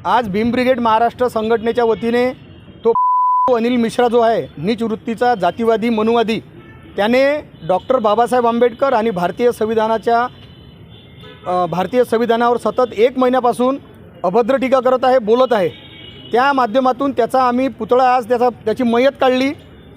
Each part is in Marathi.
आज भीम ब्रिगेड महाराष्ट्र संघटनेच्या वतीने तो अनिल मिश्रा जो आहे नीच वृत्तीचा जातीवादी मनुवादी, त्याने डॉक्टर बाबासाहेब आंबेडकर आणि भारतीय संविधानावर सतत 1 महिन्यापासून अभद्र टीका करत आहे, बोलत आहे। त्या माध्यमातून त्याचा आम्ही पुतळा आज त्याची मयत काढली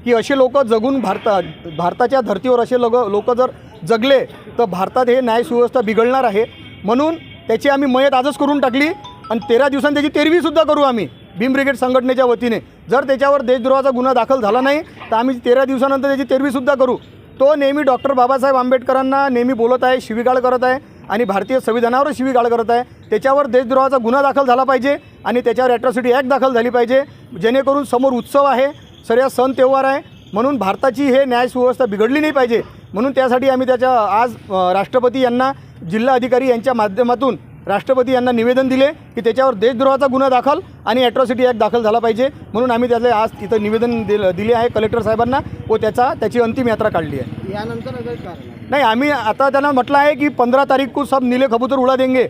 की असे लोक जगून भारताच्या धर्तीवर असे लोक जर जगले तर भारतात हे न्याय सुव्यवस्था बिघडणार आहे। म्हणून त्याची आम्ही मयत आजच करून टाकली आणि 13 दिवसांनी त्याची 13वीसुद्धा करू आम्ही भीम ब्रिगेड संघटनेच्या वतीने। जर त्याच्यावर देशद्रोहाचा गुन्हा दाखल झाला नाही तर आम्ही 13 दिवसानंतर त्याची 13वीसुद्धा करू। तो नेहमी डॉक्टर बाबासाहेब आंबेडकरांना नेहमी बोलत आहे, शिवीगाळ करत आहे आणि भारतीय संविधानावर शिवीगाळ करत आहे। त्याच्यावर देशद्रोहाचा गुन्हा दाखल झाला पाहिजे आणि त्याच्यावर ॲट्रॉसिटी ॲक्ट दाखल झाली पाहिजे, जेणेकरून समोर उत्सव आहे, सर्व सण त्योहार आहे, म्हणून भारताची हे न्याय सुव्यवस्था बिघडली नाही पाहिजे। म्हणून त्यासाठी आम्ही आज राष्ट्रपती यांना, जिल्हा अधिकारी यांच्या माध्यमातून राष्ट्रपती यांना निवेदन दिले की त्याच्यावर देशद्रोहाचा गुन्हा दाखल आणि ॲट्रॉसिटी ॲक्ट दाखल झाला पाहिजे। म्हणून आम्ही त्याला आज इथं निवेदन दिले आहे कलेक्टर साहेबांना व त्याची अंतिम यात्रा काढली आहे। यानंतर नाही, आम्ही आता त्यांना म्हटलं आहे की 15 तारीख को सब नीले कबूतर उड़ा देंगे।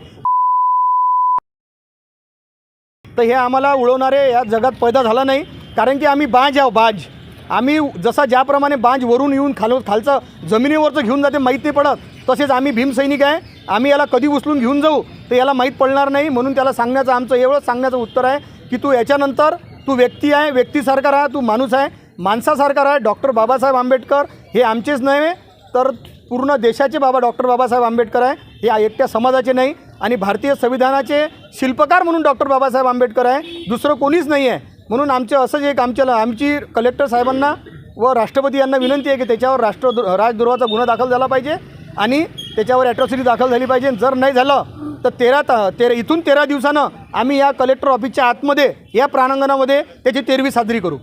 तर हे आम्हाला उडवणारे या जगात पैदा झाला नाही, कारण की आम्ही बाज आहो, बाज। आम्ही जसा ज्याप्रमाणे बाज वरून येऊन खालचं जमिनीवरचं घेऊन जाते माहीत नाही पडत, तसेच आम्ही भीमसैनिक आहे। आम्ही याला कधी उचलून घेऊन जाऊ तर याला माहीत पडणार नाही। म्हणून त्याला सांगण्याचं आमचं एवढंच सांगण्याचं उत्तर आहे की तू याच्यानंतर तू व्यक्ती आहे, व्यक्तीसारखा राहा, तू माणूस आहे, माणसासारखा राहा। डॉक्टर बाबासाहेब आंबेडकर हे आमचेच नव्हे तर पूर्ण देशाचे बाबा डॉक्टर बाबासाहेब आंबेडकर आहे, हे एकट्या समाजाचे नाही। आणि भारतीय संविधानाचे शिल्पकार म्हणून डॉक्टर बाबासाहेब आंबेडकर आहे, दुसरं कोणीच नाही आहे। म्हणून असंच एक आमची कलेक्टर साहेबांना व राष्ट्रपती यांना विनंती आहे की त्याच्यावर राजद्रोहाचा गुन्हा दाखल झाला पाहिजे आणि त्याच्यावर ॲट्रॉसिटी दाखल झाली पाहिजे। जर नाही झालं तर इथून 13 दिवसानं आम्ही या कलेक्टर ऑफिसच्या आतमध्ये या प्रांगणामध्ये त्याची 13वी साजरी करू।